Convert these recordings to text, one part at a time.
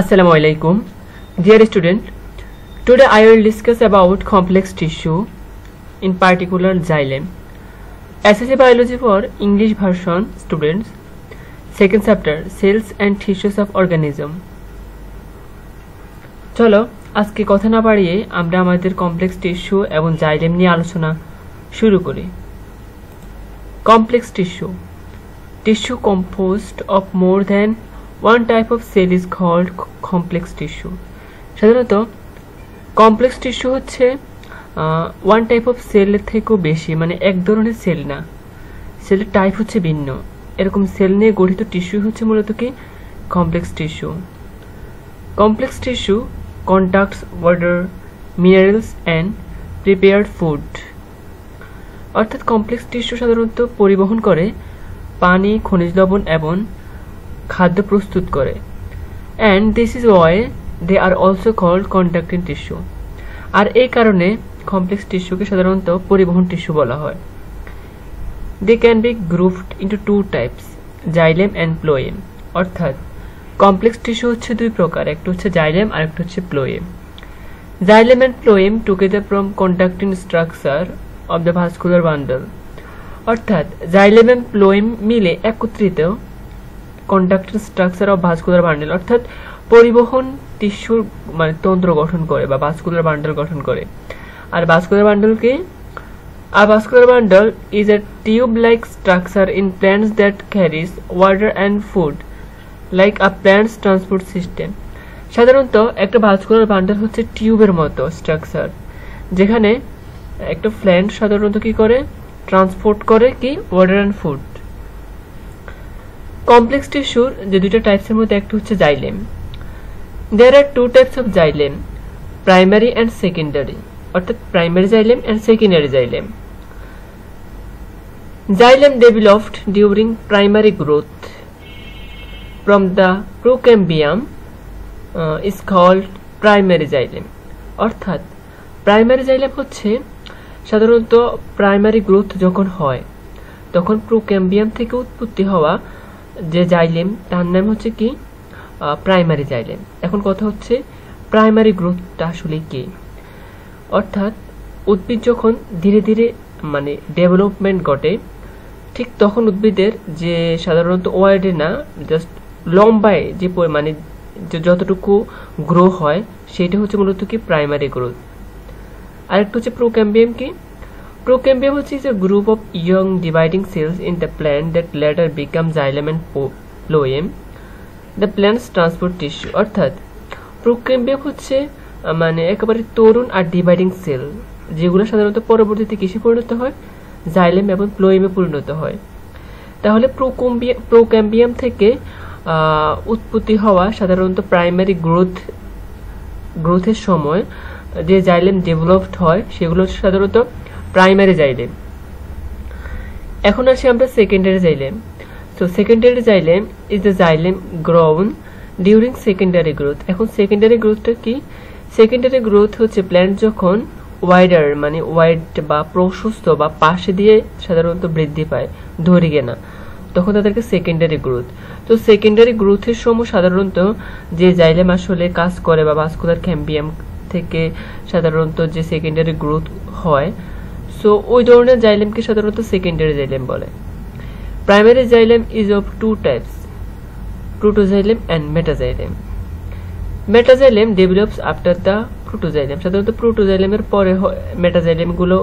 Assalamu alaikum. Dear student, today I will discuss about complex tissue, in particular xylem. SSC Biology for English version students, second chapter, cells and tissues of organism. চলো আজকে কথা না বাড়িয়ে আমরা আমাদের complex tissue এবং xylem নিয়ে আলোচনা শুরু করি। Complex tissue. Tissue composed of more than one type of cell is called complex tissue. সাধারণত কমপ্লেক্স টিস্যু হচ্ছে ওয়ান টাইপ অফ সেলের থেকেও বেশি, মানে এক ধরনের সেল না, সেলের টাইপ হচ্ছে ভিন্ন, এরকম সেল নিয়ে গঠিত টিস্যু হচ্ছে মূলত কি complex tissue. Complex tissue conducts water, minerals and prepared food. অর্থাৎ কমপ্লেক্স টিস্যু সাধারণত পরিবহন করে পানি, খনিজ লবণ এবং খাদ্য প্রস্তুত করে। And this is why they are also called conducting tissue. আর এই কারণে কমপ্লেক্স টিস্যুকে সাধারণত পরিবহন টিস্যু বলা হয়। They can be grouped into two types, xylem and phloem. অর্থাৎ কমপ্লেক্স টিস্যু হচ্ছে দুই প্রকার, একটা হচ্ছে জাইলেম আর একটা হচ্ছে phloem. Xylem and phloem together from conducting structure of the vascular bundle. অর্থাৎ জাইলেম অ্যান্ড প্লোয়েম মিলে একত্রিত conducting structure of vascular bundle, অর্থাৎ পরিবহন টিস্যুর মানে তন্ত্র গঠন করে বা ভাস্কুলার বান্ডল গঠন করে। আর ভাস্কুলার বান্ডল কি? A vascular bundle is a tube-like structure in plants that carries water and food, like a plant's transport system. সাধারণত একটা ভাস্কুলার বান্ডল হচ্ছে টিউবের মতো স্ট্রাকচার, যেখানে একটা প্ল্যান্ট সাধারণত কি করে, ট্রান্সপোর্ট করে কি ওয়াটার অ্যান্ড ফুড। কমপ্লেক্স টিস্যুর যে দুইটা টাইপসের মধ্যে একটা হচ্ছে xylem. There are two types of xylem, primary and secondary. অর্থাৎ primary xylem and secondary xylem. Xylem developed during primary growth from the procambium is called primary xylem. অর্থাৎ primary xylem হচ্ছে সাধারণত প্রাইমারি গ্রোথ যখন হয় তখন procambium থেকে উৎপত্তি হওয়া যে জাইলেম তার নাম হচ্ছে কি প্রাইমারি জাইলেম। এখন কথা হচ্ছে প্রাইমারি গ্রোথটা আসলে কি? অর্থাৎ উদ্ভিদ যখন ধীরে ধীরে মানে ডেভেলপমেন্ট ঘটে, ঠিক তখন উদ্ভিদের যে সাধারণত ওয়াইডে না জাস্ট লম্বায় যে মানে যতটুকু গ্রো হয় সেটা হচ্ছে মূলত কি প্রাইমারি গ্রোথ। আরেকটা হচ্ছে প্রোক্যাম্বিয়াম। কি প্রোক্যাম্বিয়াম হচ্ছে যে group of young dividing cells in the plant that later become xylem and phloem, the plants transport tissue. অর্থাৎ প্রোক্যাম্বিয়াম হচ্ছে মানে একেবারে তরুণ আর ডিভাইডিং সেল, যেগুলো সাধারণত পরবর্তীতে কিসে পরিণত হয়, জাইলেম এবং প্লোয়েমে পরিণত হয়। তাহলে প্রোক্যাম্বিয়াম থেকে উৎপত্তি হওয়া সাধারণত প্রাইমারি গ্রোথের সময় যে জাইলেম ডেভেলপড হয় সেগুলো সাধারণত প্রাইমারি জাইলেম। এখন আসি আমরা secondary xylem. So secondary xylem is the xylem grown during secondary growth. এখন সেকেন্ডারি গ্রোথটা কি? সেকেন্ডারি গ্রোথ হচ্ছে প্ল্যান্ট যখন ওয়াইডার মানে ওয়াইড বা প্রশস্ত বা পাশে দিয়ে সাধারণত বৃদ্ধি পায়, ধরিয়ে না, তখন তাদেরকে সেকেন্ডারি গ্রোথ। তো সেকেন্ডারি গ্রোথের সময় সাধারণত যে জাইলেম আসলে কাজ করে বা ভাস্কুলার ক্যাম্বিয়াম থেকে সাধারণত যে সেকেন্ডারি গ্রোথ হয়, সো ওই ধরনের জাইলেমকে সাধারণত সেকেন্ডারি জাইলেম বলে। Primary xylem is of two types, protoxylem and metaxylem. Metaxylem develops after the protoxylem. সাধারণত প্রোটোজাইলেমের পরে মেটাজাইলেম গুলো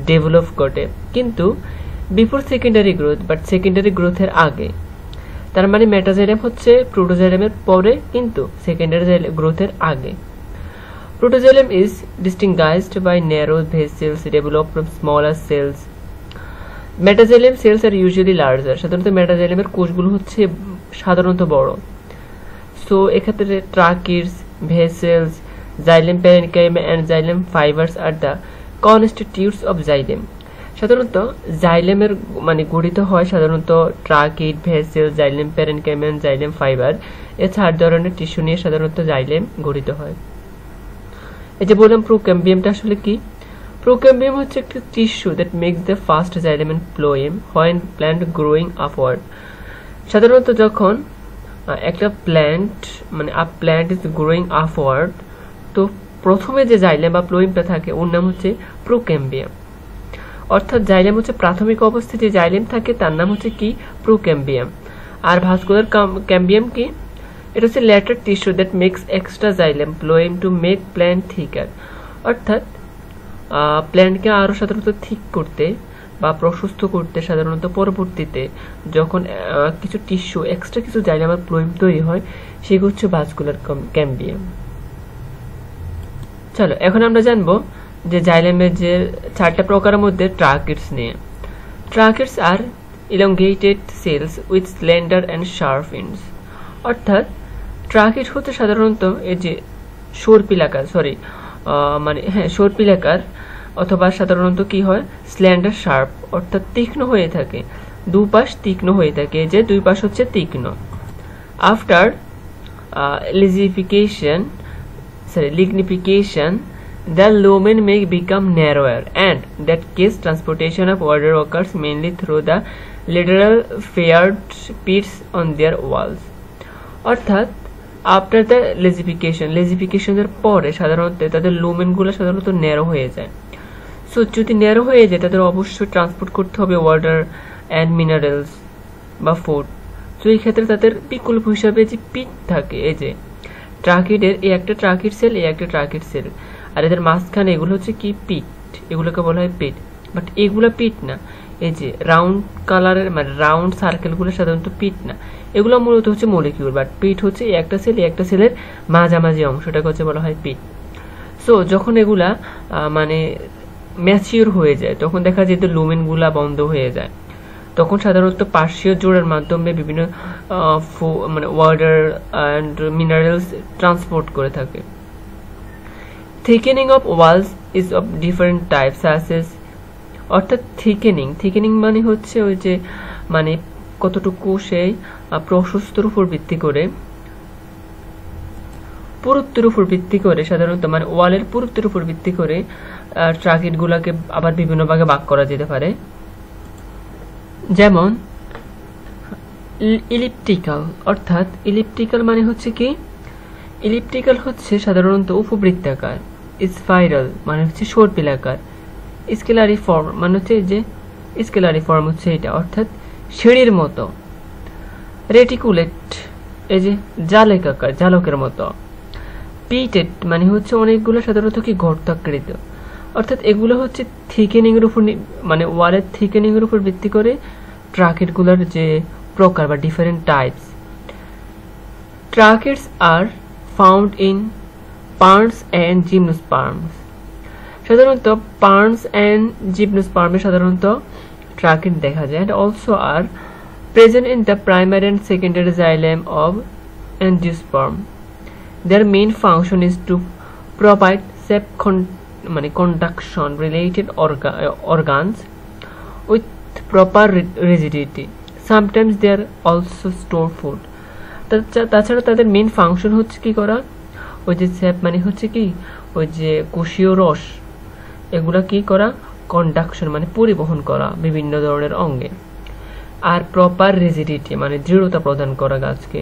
ডেভেলপ ঘটে, কিন্তু before secondary growth, but secondary গ্রোথের আগে। তার মানে মেটাজাইলেম হচ্ছে প্রোটোজাইলেমের পরে কিন্তু সেকেন্ডারি গ্রোথের আগে। Protoxylem is distinguished by narrow vessels develop from smaller cells. Metaxylem cells are usually larger. সাধারণত মেটাজাইলেমের কোষগুলো হচ্ছে সাধারণত বড়। সো এক্ষেত্রে tracheids, vessels, xylem parenchyma and xylem fibres are the constitutes of xylem. সাধারণত জাইলেমের মানে গঠিত হয় সাধারণত tracheid, vessel, xylem parenchyma and xylem fibre. এই চার ধরনের টিস্যু নিয়ে সাধারণত জাইলেম গঠিত হয়। এই যে বললাম প্রোক্যাম্বিয়ামটা আসলে কি? প্রোক্যাম্বিয়াম হচ্ছে একটি tissue that makes the first xylem and phloem when plant growing upward. সাধারণত যখন একটা প্ল্যান্ট মানে a plant is growing upward, তো প্রথমে যে জাইলেম বা ফ্লোয়েমটা থাকে ওর নাম হচ্ছে প্রোক্যাম্বিয়াম। অর্থাৎ জাইলেম হচ্ছে প্রাথমিক অবস্থায় যে জাইলেম থাকে তার নাম হচ্ছে কি প্রোক্যাম্বিয়াম। আর ভাস্কুলার ক্যাম্বিয়াম কি, এটা হচ্ছে lateral tissue that makes extra xylem phloem to make plant thicker. অর্থাৎ প্ল্যান্টকে আরও সাধারণত থিক করতে বা প্রশস্ত করতে সাধারণত পরবর্তীতে যখন কিছু টিস্যু এক্সট্রা কিছু জাইলেম আর ফ্লোয়েম তৈরি হয় সেগুলো হচ্ছে ভাস্কুলার ক্যাম্বিয়াম। চলো এখন আমরা জানবো যে জাইলেমের যে 4টা প্রকারের মধ্যে ট্রাকিডস নিয়ে। ট্রাকিডস আর elongated cells with slender and sharp ends। অর্থাৎ ট্রাকিড হচ্ছে সাধারণত এই যে সর্পিলাকার সর্পিলাকার অথবা সাধারণত কি হয় স্ল্যান্ডার শার্প, অর্থাৎ তীক্ষ্ণ হয়ে থাকে, দুপাশ তীক্ষ্ণ হয়ে থাকে, যে দুই পাশ হচ্ছে তীক্ষ্ণ। After lignification the lumen may become narrower, and that case transportation of water occurs mainly through the lateral faired pits on their walls। অর্থাৎ আফটার দ্য লেজিফিকেশনের পরে সাধারণত তাদের লুমেনগুলো সাধারণত ন্যারো হয়ে যায়। সো যদি ন্যারো হয়ে যায় তাদের অবশ্যই ট্রান্সপোর্ট করতে হবে ওয়াটার অ্যান্ড মিনারেলস বা ফুড। তো এই ক্ষেত্রে তাদের বিকল্প হিসাবে যে পিট থাকে, এই যে ট্রাকিডের এই একটা ট্রাকিড সেল, এই একটা ট্রাকিড সেল, আর এদের মাঝখানে এগুলো হচ্ছে কি পিট, এগুলোকে বলা হয় পিট। বাট এগুলো পিট না, এই যে রাউন্ড কালারের মানে রাউন্ড সার্কেলগুলো সাধারণত পিট না, এগুলো মূলত হচ্ছে মলিকিউল। বাট পিট হচ্ছে এই একটা সেল, এই একটা সেলের মাঝামাঝি অংশটাকে হচ্ছে বলা হয় পিট। সো যখন এগুলা মানে ম্যাচিওর হয়ে যায় তখন দেখা যায় যে লুমেনগুলা বন্ধ হয়ে যায়, তখন সাধারণত পার্শ্বীয় জোড়ার মাধ্যমে বিভিন্ন মানে ওয়াটার অ্যান্ড মিনারেলস ট্রান্সপোর্ট করে থাকে। Thickening of walls is of different types অ্যাসেস। অর্থাৎ থিকেনিং মানে হচ্ছে ওই যে মানে কতটুকু সেই প্রশস্তর উপর ভিত্তি করে, পুরুত্বের উপর ভিত্তি করে সাধারণত মানে ওয়ালের পুরুত্বের উপর ভিত্তি করে ট্রাকিডগুলোকে আবার বিভিন্ন ভাগে ভাগ করা যেতে পারে। যেমন ইলিপ্টিক্যাল, অর্থাৎ ইলিপ্টিক্যাল মানে হচ্ছে কি, ইলিপ্টিক্যাল হচ্ছে সাধারণত উপবৃত্তাকার, স্পাইরাল মানে হচ্ছে সর্পিলাকার, স্কেলারি ফর্ম মানে হচ্ছে যে স্কেলারি ফর্ম হচ্ছে এটা, অর্থাৎ সিঁড়ির মতো, রেটিকুলেট এই যে জালেকাকার, জালকের মতো, পিটেড মানে হচ্ছে অনেকগুলো সাধারণত কি গর্তাকৃত। অর্থাৎ এগুলো হচ্ছে থিকেনিং এর উপর মানে ওয়ালের থিকেনিং এর উপর ভিত্তি করে ট্রাকিডগুলোর যে প্রকার বা different types. Tracheids are found in ferns and gymnosperms. সাধারণত পার্নস এন্ড জিমনোস্পার্মে সাধারণত ট্রাকিড দেখা যায়, and also are present in the primary and secondary xylem of angiosperm. Their main function is to provide safe conduction related organs with proper rigidity. Sometimes they are also store food. তাছাড়া তাদের main function হচ্ছে কি করা, ওই যে sap মানে হচ্ছে কি ওই যে কোষীয় রস, এগুলা কি করা, কন্ডাকশন মানে পরিবহন করা বিভিন্ন ধরনের অঙ্গে, আর প্রপার রিজিডিটি মানে দৃঢ়তা প্রদান করা গাছকে।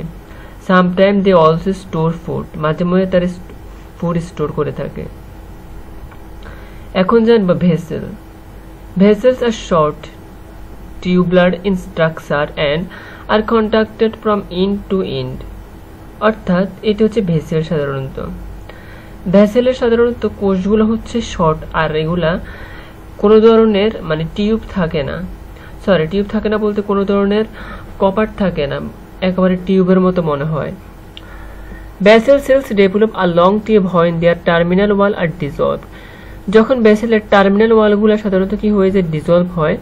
Sometime they also store food, মাঝে মধ্যে তারা ফুড স্টোর করে থাকে। এখন জানবো vessel. Vessels are short, tubular in structure and are conducted from end to end. অর্থাৎ এটি হচ্ছে ভেসেল। সাধারণত ভেসেলের সাধারণত কোষগুলো হচ্ছে শর্ট, আর এগুলা কোনো ধরনের মানে টিউব থাকে না, টিউব থাকে না বলতে কোনো ধরনের কপার থাকে না, একেবারে টিউবের মতো মনে হয়। Vessel cells develop a long tube when their terminal wall are dissolve. যখন ভেসেলের টার্মিনাল ওয়ালগুলো সাধারণত কি হয়ে যায়, ডিসলভ হয়,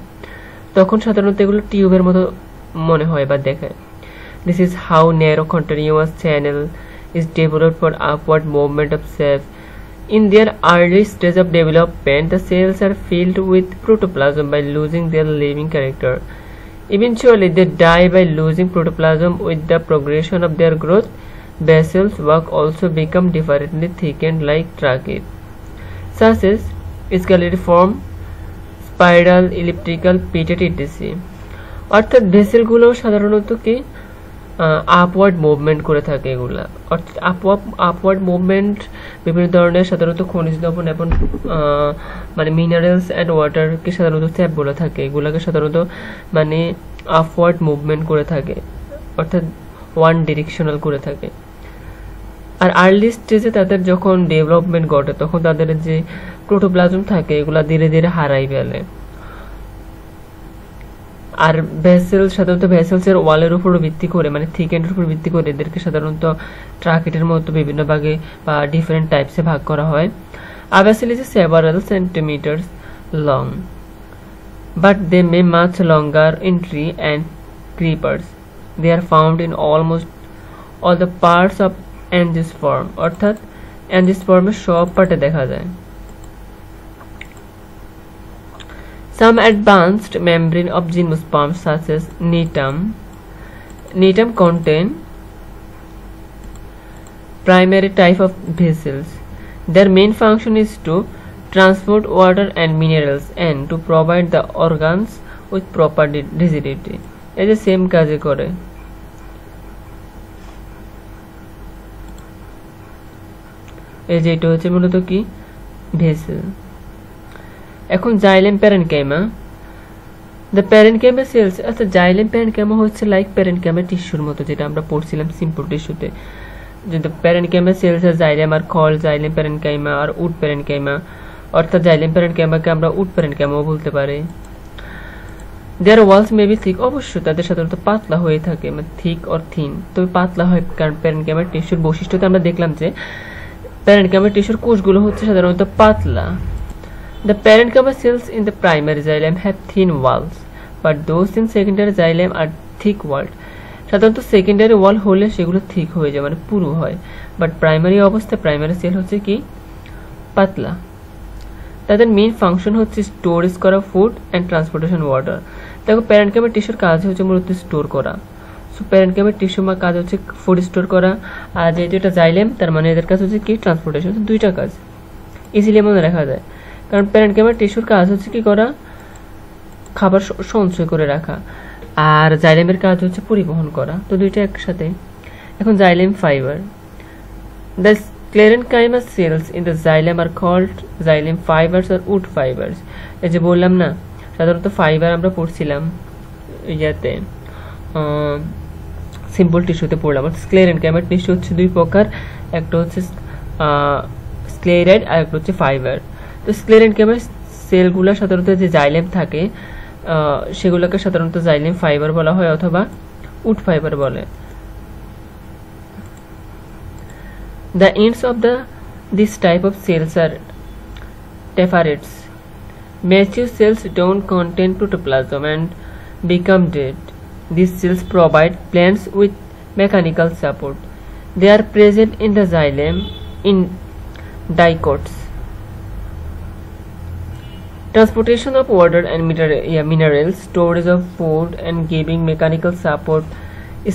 তখন সাধারণত এগুলো টিউবের মতো মনে হয় বা দেখায়। This is how narrow continuous channel is developed for upward movement of cells. In their early stage of development, the cells are filled with protoplasm by losing their living character. Eventually, they die by losing protoplasm. With the progression of their growth, vessels work also become differently thickened like trachea, such as scalariform, spiral, elliptical, pitted, etc. অর্থাৎ ভেসেলগুলো সাধারণত কি upward movement করে থাকে এগুলা, অর্থাৎ upward movement বিভিন্ন ধরনের সাধারণত খনিজ লবণ এবং মানে মিনারেলস অ্যান্ড ওয়াটারকে সাধারণত স্যাপ বলে থাকে, এগুলাকে সাধারণত মানে আপওয়ার্ড মুভমেন্ট করে থাকে, অর্থাৎ ওয়ান ডিরেকশনাল করে থাকে। আর আর্লি স্টেজে তাদের যখন ডেভেলপমেন্ট ঘটে তখন তাদের যে প্রোটোপ্লাজম থাকে এগুলা ধীরে ধীরে হারাই ফেলে। আর ভেসেল সাধারণত ভেসেলসের ওয়ালের উপর ভিত্তি করে মানে থিক এন্ডের উপর ভিত্তি করে এদেরকে সাধারণত ট্রাকিটের মতো বিভিন্ন ভাগে বা ডিফারেন্ট টাইপসে ভাগ করা হয়। A vessel is several centimeters long, but they may much longer in tree and creepers. They are found in almost all the parts of angiosperm, অর্থাৎ angiosperm-এর সব পার্টে দেখা যায়। Some advanced membrane of gymnosperms such as Netum contain primary type of vessels. Their main function is to transport water and minerals and to provide the organs with proper rigidity. এই যে same কাজে করে। এই যে এটা হচ্ছে মূলত কি ভেসেল। এখন xylem parenchyma, the parenchyma cells, আচ্ছা জাইলেম প্যারেনকাইমা হচ্ছে লাইক প্যারেনকাইমা টিস্যুর মতো, যেটা আমরা পড়ছিলাম সিম্পল টিস্যুতে, যে the parenchyma cells are xylem are call xylem parenchyma are wood parenchyma, অর্থাৎ জাইলেম প্যারেনকাইমাকে আমরা উড প্যারেনকাইমাও বলতে পারি। Their walls may be thick, অবশ্যই তাদের সাধারণত পাতলা হয়ে থাকে, মানে থিক অর থিন, তবে পাতলা হয়, কারণ প্যারেনকাইমার টিস্যুর বৈশিষ্ট্যতে আমরা দেখলাম যে প্যারেনকাইমার টিস্যুর কোষগুলো হচ্ছে সাধারণত পাতলা। The parenchyma cells in the primary xylem have thin walls, but those in secondary xylem are thick-walled. সাধারণত সেকেন্ডারি ওয়াল হলে সেগুলো থিক হয়ে যায়, মানে পুরু হয়, বাট প্রাইমারি অবস্থায় প্রাইমারি সেল হচ্ছে কি পাতলা। তাদের মেইন ফাংশন হচ্ছে স্টোরেজ করা ফুড অ্যান্ড ট্রান্সপোর্টেশন ওয়াটার। দেখো প্যারেনকাইমার টিস্যুর কাজ হচ্ছে মূলত স্টোর করা, সো প্যারেনকাইমার টিস্যুর কাজ হচ্ছে ফুড স্টোর করা, আর যেহেতু এটা জাইলেম তার মানে এদের কাজ হচ্ছে কি ট্রান্সপোর্টেশন, দুইটা কাজ ইজিলি মনে রাখা যায়। কারণ প্যারেনকাইমার টিস্যুর কাজ হচ্ছে কি করা, খাবার সঞ্চয় করে রাখা, আর জাইলেমের কাজ হচ্ছে পরিবহন করা, তো দুইটা একসাথে। এখন xylem fibre, the sclerenchyma cells in the xylem are called xylem fibres are wood fibres. এই যে বললাম না সাধারণত ফাইবার আমরা পড়ছিলাম ইয়াতে সিম্পল টিস্যুতে পড়লাম। স্ক্লেরেনকাইমার টিস্যু হচ্ছে দুই প্রকার, একটা হচ্ছে স্ক্লেরাইড আর একটা হচ্ছে ফাইবার। তো স্ক্লেরেনকাইমার সেলগুলো সাধারণত যে জাইলেম থাকে সেগুলোকে সাধারণত জাইলেম ফাইবার বলা হয় অথবা উড ফাইবার বলে। The ends of this type of cells are tephrates. Mature cells don't contain protoplasm and become dead. These cells provide plants with mechanical support. They are present in the xylem in dicots. Transportation of water and minerals, storage of food, and giving mechanical support,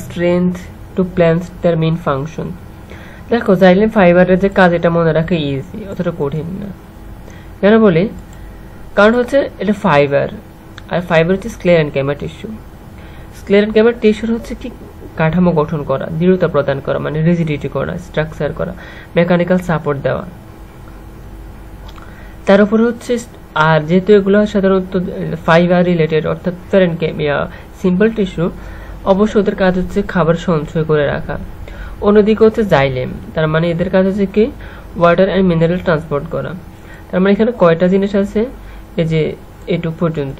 strength to plants their main function. দেখো xylem ফাইবারের যে কাজ এটা মনে রাখা easy, অতটা কঠিন না। কেন বলি, কারণ হচ্ছে এটা ফাইবার, আর ফাইবার হচ্ছে স্ক্লেরেনকাইমা টিস্যু। স্ক্লেরেনকাইমা টিস্যুর হচ্ছে কি কাঠামো গঠন করা, দৃঢ়তা প্রদান করা, মানে রিজিডিটি করা, স্ট্রাকচার করা, মেকানিক্যাল সাপোর্ট দেওয়া, তার উপর হচ্ছে। আর যেহেতু এগুলো সাধারণত ফাইবার রিলেটেড অর্থাৎ প্যারেনকাইমা সিম্পল টিস্যু, অবশ্যই ওদের কাজ হচ্ছে খাবার সঞ্চয় করে রাখা। অন্যদিকে হচ্ছে জাইলেম, তার মানে এদের কাজ হচ্ছে কি ওয়াটার অ্যান্ড মিনারেল ট্রান্সপোর্ট করা। তার মানে এখানে কয়টা জিনিস আছে, এই যে এটুক পর্যন্ত।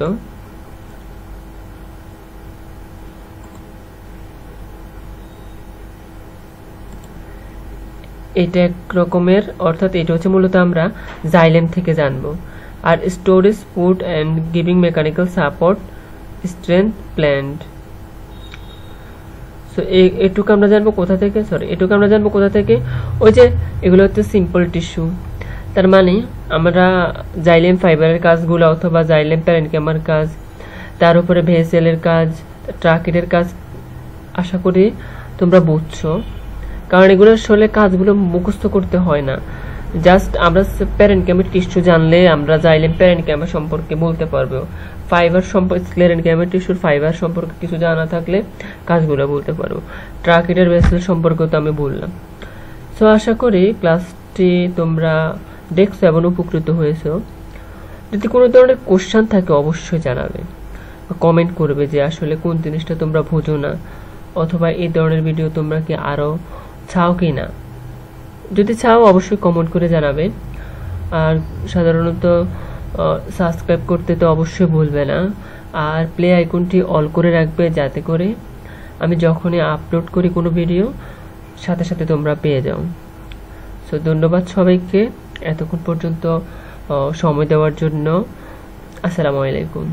এটা এক রকমের, অর্থাৎ এটা হচ্ছে মূলত আমরা জাইলেম থেকে জানবো। আর storage food and giving mechanical support strength plant. So এটুকু আমরা জানবো কোথা থেকে, এটুকু আমরা জানবো কোথা থেকে, ওই যে এগুলো হচ্ছে সিম্পল টিস্যু। তার মানে আমরা জাইলেম ফাইবারের কাজগুলো অথবা জাইলেম প্যারেনকাইমার কাজ, তার উপরে ভেসেলের কাজ, ট্রাকিটের কাজ আশা করি তোমরা বুঝছো। কারণ এগুলো আসলে কাজগুলো মুখস্থ করতে হয় না, জাস্ট আমরা প্যারেনকাইমার টিস্যু জানলে আমরা জাইলেম প্যারেনকাইমা সম্পর্কে বলতে পারবো। ফাইবার সম্পর্কে, স্ক্লেরেনকিয়ামের টিস্যুর ফাইবার সম্পর্কে কিছু জানা থাকলে কাজগুলো বলতে পারবো। ট্রাকিডের ভেসেল সম্পর্কেও তো আমি বললাম। সো আশা করি ক্লাসটি তোমরা দেখছো এবং উপকৃত হয়েছো। যদি কোনো ধরনের কোশ্চেন থাকে অবশ্যই জানাবে, কমেন্ট করবে যে আসলে কোন জিনিসটা তোমরা বোঝো না, অথবা এই ধরনের ভিডিও তোমরা কি আরও চাও কি না। যদি চাও অবশ্যই কমেন্ট করে জানাবে। আর সাধারণত সাবস্ক্রাইব করতে তো অবশ্যই ভুলবে না, আর প্লে আইকনটি অল করে রাখবে যাতে করে আমি যখনই আপলোড করি কোনো ভিডিও সাথে সাথে তোমরা পেয়ে যাও। সো ধন্যবাদ সবাইকে এতক্ষণ পর্যন্ত সময় দেওয়ার জন্য। আসসালামু আলাইকুম।